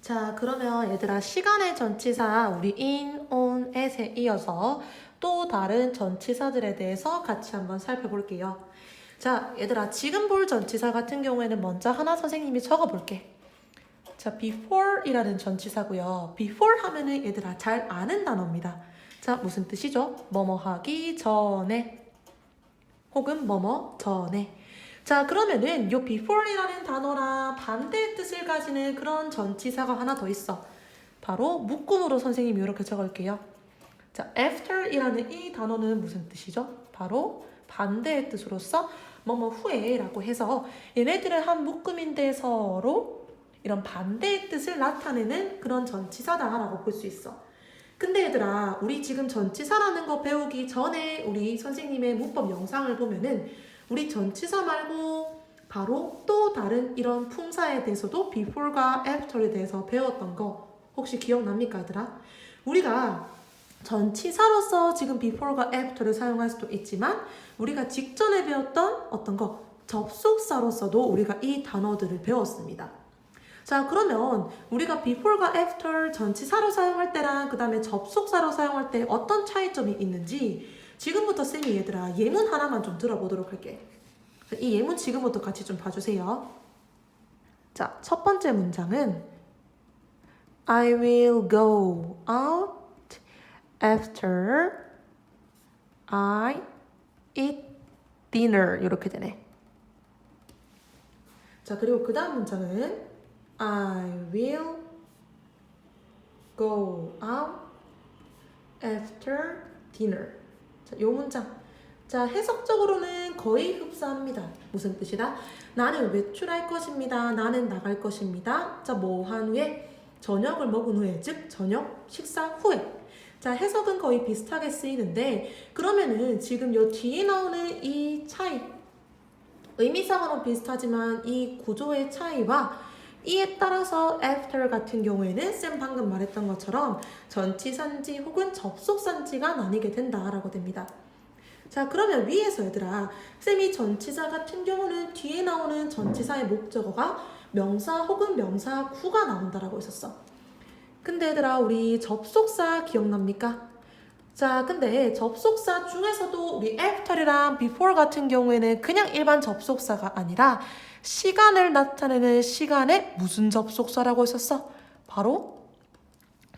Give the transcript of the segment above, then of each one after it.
자, 그러면 얘들아 시간의 전치사 우리 in, on, at에 이어서 또 다른 전치사들에 대해서 같이 한번 살펴볼게요. 자, 얘들아 지금 볼 전치사 같은 경우에는 먼저 하나 선생님이 적어볼게. 자, before이라는 전치사고요. before 하면은 얘들아 잘 아는 단어입니다. 자, 무슨 뜻이죠? 뭐뭐 하기 전에 혹은 뭐뭐 전에. 자, 그러면은 요 before이라는 단어랑 반대의 뜻을 가지는 그런 전치사가 하나 더 있어. 바로 묶음으로 선생님이 이렇게 적을게요. 자, after이라는 이 단어는 무슨 뜻이죠? 바로 반대의 뜻으로서 뭐뭐 후에라고 해서 얘네들은 한 묶음인데 서로 이런 반대의 뜻을 나타내는 그런 전치사다라고 볼 수 있어. 근데 얘들아, 우리 지금 전치사라는 거 배우기 전에 우리 선생님의 문법 영상을 보면은 우리 전치사 말고 바로 또 다른 이런 품사에 대해서도 before가 after에 대해서 배웠던 거 혹시 기억납니까, 얘들아? 우리가 전치사로서 지금 before가 after를 사용할 수도 있지만 우리가 직전에 배웠던 어떤 거 접속사로서도 우리가 이 단어들을 배웠습니다. 자, 그러면 우리가 before가 after 전치사로 사용할 때랑 그 다음에 접속사로 사용할 때 어떤 차이점이 있는지 지금부터 쌤이 얘들아 예문 하나만 좀 들어보도록 할게. 이 예문 지금부터 같이 좀 봐주세요. 자, 첫 번째 문장은 I will go out after I eat dinner 이렇게 되네. 자, 그리고 그 다음 문장은 I will go out after dinner. 자, 요 문장. 자, 해석적으로는 거의 흡사합니다. 무슨 뜻이다? 나는 외출할 것입니다. 나는 나갈 것입니다. 자, 뭐 한 후에? 저녁을 먹은 후에, 즉 저녁 식사 후에. 자, 해석은 거의 비슷하게 쓰이는데 그러면은 지금 요 뒤에 나오는 이 차이 의미상으로는 비슷하지만 이 구조의 차이와 이에 따라서 after 같은 경우에는 쌤 방금 말했던 것처럼 전치사인지 혹은 접속사인지가 나뉘게 된다라고 됩니다. 자, 그러면 위에서 얘들아 쌤이 전치사 같은 경우는 뒤에 나오는 전치사의 목적어가 명사 혹은 명사구가 나온다라고 했었어. 근데 얘들아 우리 접속사 기억납니까? 자, 근데 접속사 중에서도 우리 after이랑 before 같은 경우에는 그냥 일반 접속사가 아니라 시간을 나타내는 시간에 무슨 접속사라고 했었어? 바로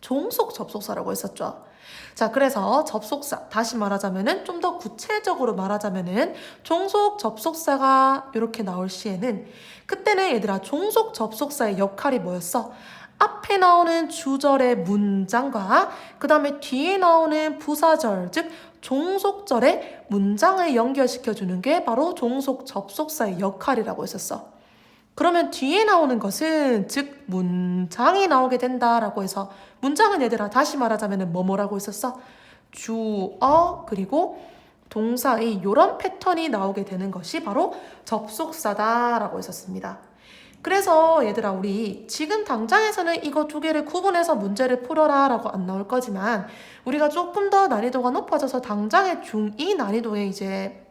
종속 접속사라고 했었죠. 자, 그래서 접속사, 다시 말하자면은 좀 더 구체적으로 말하자면은 종속 접속사가 이렇게 나올 시에는 그때는 얘들아 종속 접속사의 역할이 뭐였어? 앞에 나오는 주절의 문장과 그 다음에 뒤에 나오는 부사절, 즉 종속절의 문장을 연결시켜주는 게 바로 종속 접속사의 역할이라고 했었어. 그러면 뒤에 나오는 것은 즉 문장이 나오게 된다라고 해서 문장은 얘들아 다시 말하자면 뭐뭐라고 했었어? 주어 그리고 동사의 이런 패턴이 나오게 되는 것이 바로 접속사다라고 했었습니다. 그래서 얘들아 우리 지금 당장에서는 이거 두 개를 구분해서 문제를 풀어라 라고 안 나올 거지만 우리가 조금 더 난이도가 높아져서 당장의 중2 난이도에 이제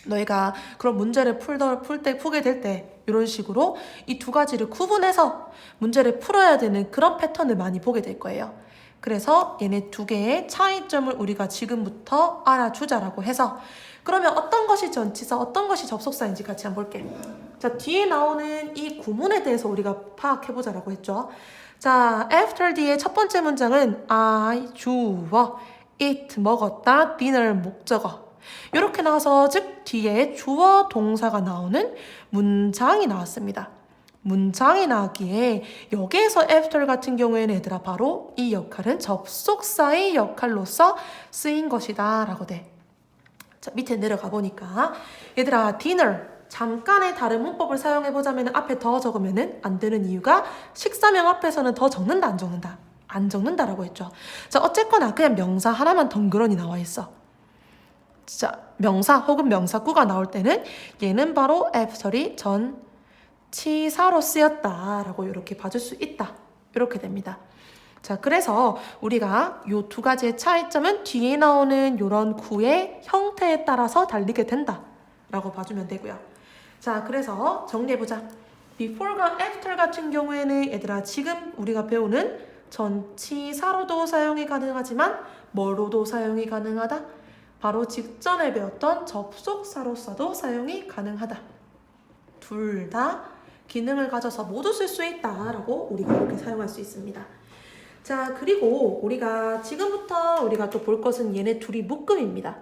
너희가 그런 문제를 풀게 될 때 이런 식으로 이 두 가지를 구분해서 문제를 풀어야 되는 그런 패턴을 많이 보게 될 거예요. 그래서 얘네 두 개의 차이점을 우리가 지금부터 알아주자라고 해서 그러면 어떤 것이 전치사, 어떤 것이 접속사인지 같이 한번 볼게. 자, 뒤에 나오는 이 구문에 대해서 우리가 파악해보자라고 했죠. 자, after 뒤에 첫 번째 문장은 I, 주어, eat, 먹었다, dinner, 목적어. 이렇게 나와서 즉 뒤에 주어 동사가 나오는 문장이 나왔습니다. 문장이 나왔기에 여기에서 after 같은 경우에는 얘들아 바로 이 역할은 접속사의 역할로서 쓰인 것이다 라고 돼. 자, 밑에 내려가 보니까 얘들아 dinner 잠깐의 다른 문법을 사용해보자면 앞에 더 적으면 안 되는 이유가 식사명 앞에서는 더 적는다 안 적는다? 안 적는다라고 했죠. 자, 어쨌거나 그냥 명사 하나만 덩그러니 나와 있어. 자, 명사 혹은 명사구가 나올 때는 얘는 바로 after이 전치사로 쓰였다라고 이렇게 봐줄 수 있다. 이렇게 됩니다. 자, 그래서 우리가 요 두 가지의 차이점은 뒤에 나오는 요런 구의 형태에 따라서 달리게 된다라고 봐주면 되고요. 자, 그래서 정리해보자. before가 after 같은 경우에는 얘들아 지금 우리가 배우는 전치사로도 사용이 가능하지만 뭐로도 사용이 가능하다? 바로 직전에 배웠던 접속사로서도 사용이 가능하다. 둘 다 기능을 가져서 모두 쓸 수 있다라고 우리가 이렇게 사용할 수 있습니다. 자, 그리고 우리가 지금부터 우리가 또 볼 것은 얘네 둘이 묶음입니다.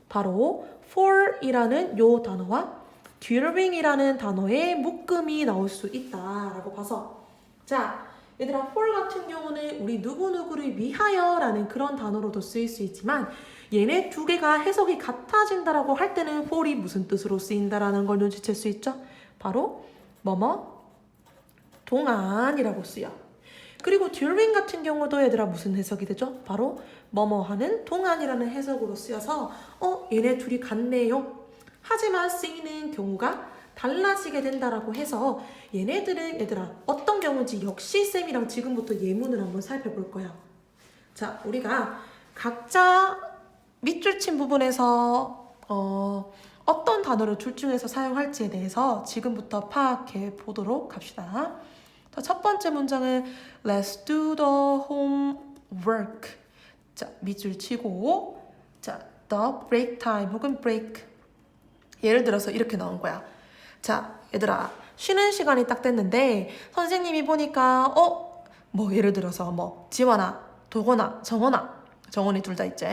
바로 for이라는 요 단어와 during이라는 단어의 묶음이 나올 수 있다라고 봐서, 자, 얘들아 for 같은 경우는 우리 누구누구를 위하여라는 그런 단어로도 쓰일 수 있지만 얘네 두 개가 해석이 같아진다라고 할 때는 for이 무슨 뜻으로 쓰인다라는 걸 눈치챌 수 있죠? 바로 뭐뭐 동안이라고 쓰여. 그리고 during 같은 경우도 얘들아 무슨 해석이 되죠? 바로 뭐뭐 하는 동안이라는 해석으로 쓰여서 얘네 둘이 같네요. 하지만 쓰이는 경우가 달라지게 된다라고 해서 얘네들은 얘들아 어떤 경우인지 역시 쌤이랑 지금부터 예문을 한번 살펴볼 거야. 자, 우리가 각자 밑줄 친 부분에서 어떤 단어를 둘 중에서 사용할지에 대해서 지금부터 파악해 보도록 합시다. 자, 첫 번째 문장은 Let's do the homework. 자, 밑줄 치고 자, the break time 혹은 break. 예를 들어서 이렇게 나온 거야. 자, 얘들아 쉬는 시간이 딱 됐는데 선생님이 보니까 뭐 예를 들어서 뭐 지원아, 도건아, 정원이 둘 다 있지.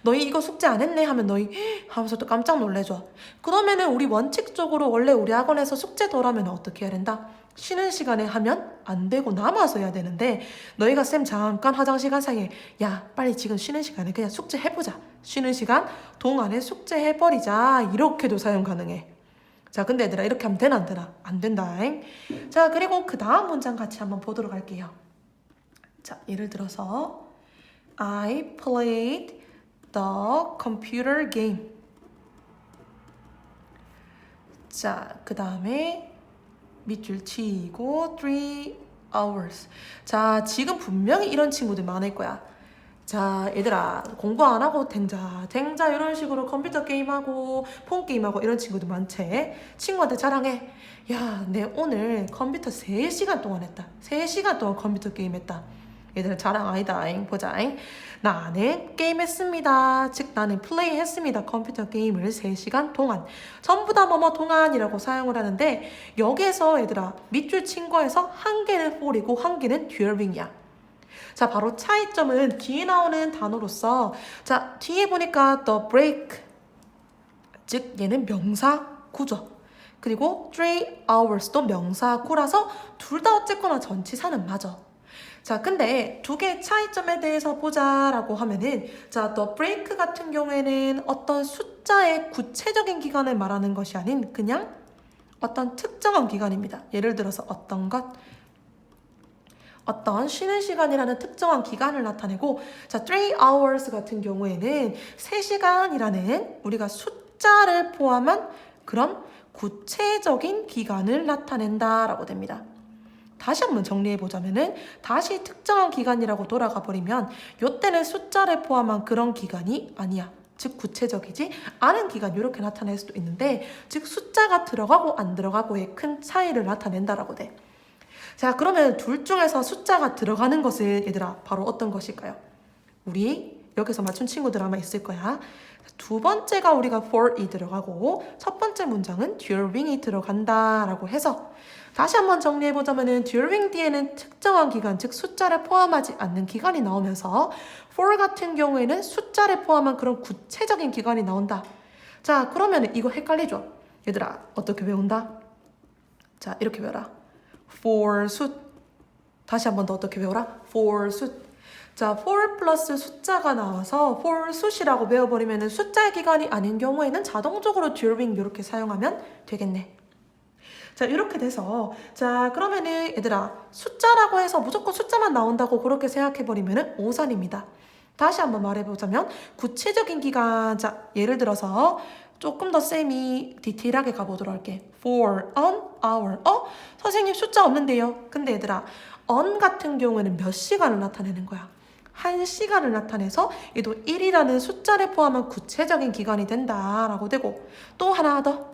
너희 이거 숙제 안 했네 하면 너희 하면서 또 깜짝 놀래줘. 그러면은 우리 원칙적으로 원래 우리 학원에서 숙제 덜하면 어떻게 해야 된다? 쉬는 시간에 하면 안 되고 남아서 해야 되는데 너희가 쌤 잠깐 화장실 간 사이에 야 빨리 지금 쉬는 시간에 그냥 숙제 해보자. 쉬는 시간 동안에 숙제 해버리자. 이렇게도 사용 가능해. 자, 근데 얘들아 이렇게 하면 되나 안 되나? 안 된다잉. 자, 그리고 그 다음 문장 같이 한번 보도록 할게요. 자, 예를 들어서 I played the computer game. 자, 그 다음에 밑줄 치고 3 hours. 자, 지금 분명히 이런 친구들 많을 거야. 자, 얘들아 공부 안 하고 댕자 이런 식으로 컴퓨터 게임하고 폰 게임하고 이런 친구들 많지. 친구한테 자랑해. 야, 내 오늘 컴퓨터 3시간 동안 했다. 3시간 동안 컴퓨터 게임했다. 얘들아 자랑 아니다잉. 보자잉. 나는 게임했습니다. 즉 나는 플레이했습니다. 컴퓨터 게임을 3시간 동안. 전부 다 뭐뭐 동안이라고 사용을 하는데 여기에서 얘들아 밑줄 친 거에서 한 개는 for이고 한 개는 during이야. 자, 바로 차이점은 뒤에 나오는 단어로서 자, 뒤에 보니까 the break 즉 얘는 명사구죠. 그리고 3 hours도 명사구라서 둘 다 어쨌거나 전치사는 맞아. 자, 근데 두 개의 차이점에 대해서 보자라고 하면은 자, the break 같은 경우에는 어떤 숫자의 구체적인 기간을 말하는 것이 아닌 그냥 어떤 특정한 기간입니다. 예를 들어서 어떤 쉬는 시간이라는 특정한 기간을 나타내고 자, 3 hours 같은 경우에는 3시간이라는 우리가 숫자를 포함한 그런 구체적인 기간을 나타낸다라고 됩니다. 다시 한번 정리해보자면은 다시 특정한 기간이라고 돌아가 버리면 요때는 숫자를 포함한 그런 기간이 아니야. 즉 구체적이지 않은 기간 이렇게 나타낼 수도 있는데 즉 숫자가 들어가고 안 들어가고의 큰 차이를 나타낸다라고 돼. 자, 그러면 둘 중에서 숫자가 들어가는 것은 얘들아 바로 어떤 것일까요? 우리 여기서 맞춘 친구들 아마 있을 거야. 두 번째가 우리가 for이 들어가고 첫 번째 문장은 during이 들어간다라고 해서 다시 한번 정리해보자면은 during 뒤에는 특정한 기간, 즉 숫자를 포함하지 않는 기간이 나오면서 for 같은 경우에는 숫자를 포함한 그런 구체적인 기간이 나온다. 자, 그러면 이거 헷갈리죠? 얘들아 어떻게 배운다? 자, 이렇게 배워라. for 숫. 다시 한번 더 어떻게 배워라? for 숫. 자, for 플러스 숫자가 나와서 for 숫이라고 배워버리면 숫자의 기간이 아닌 경우에는 자동적으로 during 이렇게 사용하면 되겠네. 자, 이렇게 돼서 자, 그러면은 얘들아 숫자라고 해서 무조건 숫자만 나온다고 그렇게 생각해버리면 오산입니다. 다시 한번 말해보자면 구체적인 기간, 자, 예를 들어서 조금 더 쌤이 디테일하게 가보도록 할게. for, an hour. 선생님 숫자 없는데요. 근데 얘들아 on 같은 경우에는 몇 시간을 나타내는 거야? 1시간을 나타내서 얘도 1이라는 숫자를 포함한 구체적인 기간이 된다라고 되고 또 하나 더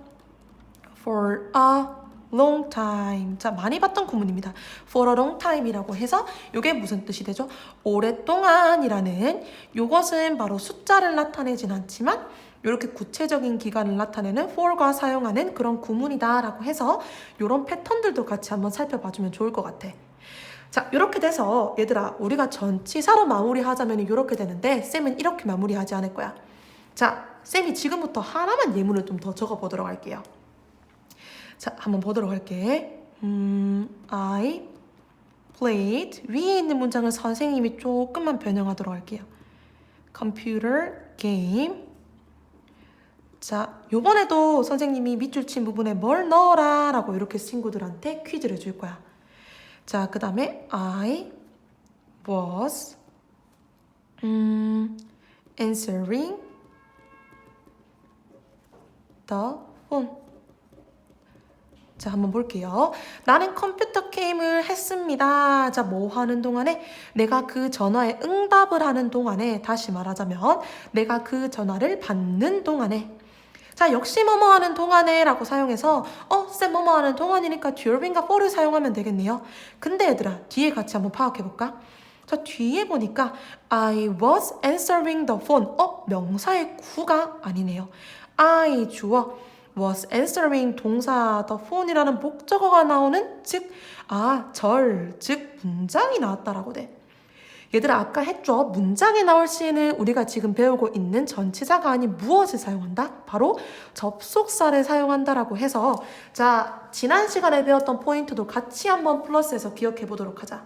for a long time. 자, 많이 봤던 구문입니다. for a long time이라고 해서 이게 무슨 뜻이 되죠? 오랫동안이라는 요것은 바로 숫자를 나타내진 않지만 이렇게 구체적인 기간을 나타내는 for가 사용하는 그런 구문이다라고 해서 이런 패턴들도 같이 한번 살펴봐주면 좋을 것 같아. 자, 이렇게 돼서 얘들아 우리가 전치사로 마무리하자면 이렇게 되는데 쌤은 이렇게 마무리하지 않을 거야. 자, 쌤이 지금부터 하나만 예문을 좀 더 적어보도록 할게요. 자, 한번 보도록 할게. I played 위에 있는 문장을 선생님이 조금만 변형하도록 할게요. computer game. 자, 요번에도 선생님이 밑줄 친 부분에 뭘 넣어라 라고 이렇게 친구들한테 퀴즈를 줄 거야. 자, 그 다음에 I was answering the phone. 자, 한번 볼게요. 나는 컴퓨터 게임을 했습니다. 자, 뭐 하는 동안에? 내가 그 전화에 응답을 하는 동안에, 다시 말하자면 내가 그 전화를 받는 동안에. 자, 역시 뭐뭐 하는 동안에 라고 사용해서 쌤 뭐뭐 하는 동안이니까 during과 for를 사용하면 되겠네요. 근데 얘들아, 뒤에 같이 한번 파악해볼까? 자, 뒤에 보니까 I was answering the phone. 명사의 구가 아니네요. I 주어, was answering 동사 the phone이라는 목적어가 나오는 즉 문장이 나왔다라고 돼. 얘들아, 아까 했죠? 문장에 나올 시에는 우리가 지금 배우고 있는 전치사가 아닌 무엇을 사용한다? 바로 접속사를 사용한다라고 해서 자, 지난 시간에 배웠던 포인트도 같이 한번 플러스해서 기억해 보도록 하자.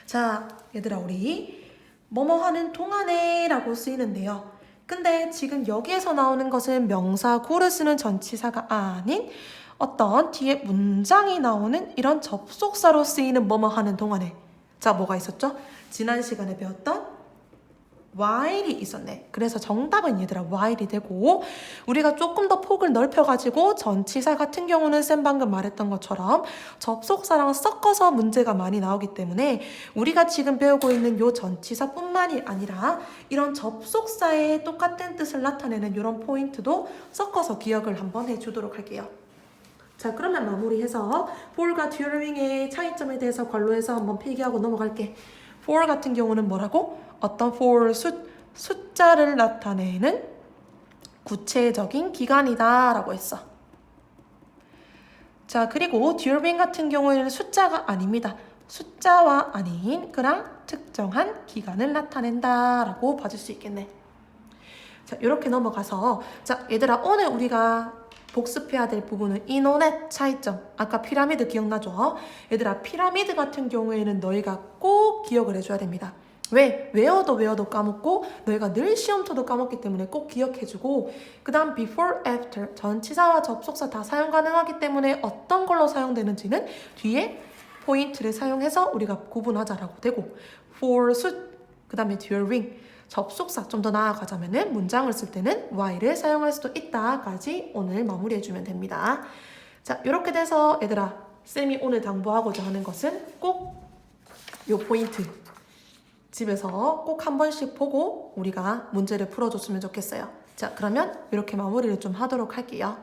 자, 얘들아, 우리 뭐뭐 하는 동안에 라고 쓰이는데요. 근데 지금 여기에서 나오는 것은 명사 구를 쓰는 전치사가 아닌 어떤 뒤에 문장이 나오는 이런 접속사로 쓰이는 뭐뭐 하는 동안에. 자, 뭐가 있었죠? 지난 시간에 배웠던 while이 있었네. 그래서 정답은 얘들아 while이 되고, 우리가 조금 더 폭을 넓혀가지고 전치사 같은 경우는 쌤 방금 말했던 것처럼 접속사랑 섞어서 문제가 많이 나오기 때문에 우리가 지금 배우고 있는 요 전치사뿐만이 아니라 이런 접속사의 똑같은 뜻을 나타내는 이런 포인트도 섞어서 기억을 한번 해주도록 할게요. 자, 그러면 마무리해서 for과 during의 차이점에 대해서 관로해서 한번 필기하고 넘어갈게. for 같은 경우는 뭐라고? 어떤 for 숫자를 나타내는 구체적인 기간이다 라고 했어. 자, 그리고 during 같은 경우에는 숫자가 아닙니다. 숫자와 아닌 그냥 특정한 기간을 나타낸다 라고 봐줄 수 있겠네. 자, 이렇게 넘어가서 자, 얘들아, 오늘 우리가 복습해야 될 부분은 인원의 차이점. 아까 피라미드 기억나죠? 얘들아, 피라미드 같은 경우에는 너희가 꼭 기억을 해줘야 됩니다. 왜? 외워도 까먹고 너희가 늘 시험터도 까먹기 때문에 꼭 기억해주고, 그 다음 before, after 전치사와 접속사 다 사용 가능하기 때문에 어떤 걸로 사용되는지는 뒤에 포인트를 사용해서 우리가 구분하자라고 되고, for 그 다음에 during 접속사 좀 더 나아가자면은 문장을 쓸 때는 while을 사용할 수도 있다까지 오늘 마무리해주면 됩니다. 자, 이렇게 돼서 얘들아, 쌤이 오늘 당부하고자 하는 것은 꼭 요 포인트 집에서 꼭 한 번씩 보고 우리가 문제를 풀어줬으면 좋겠어요. 자, 그러면 이렇게 마무리를 좀 하도록 할게요.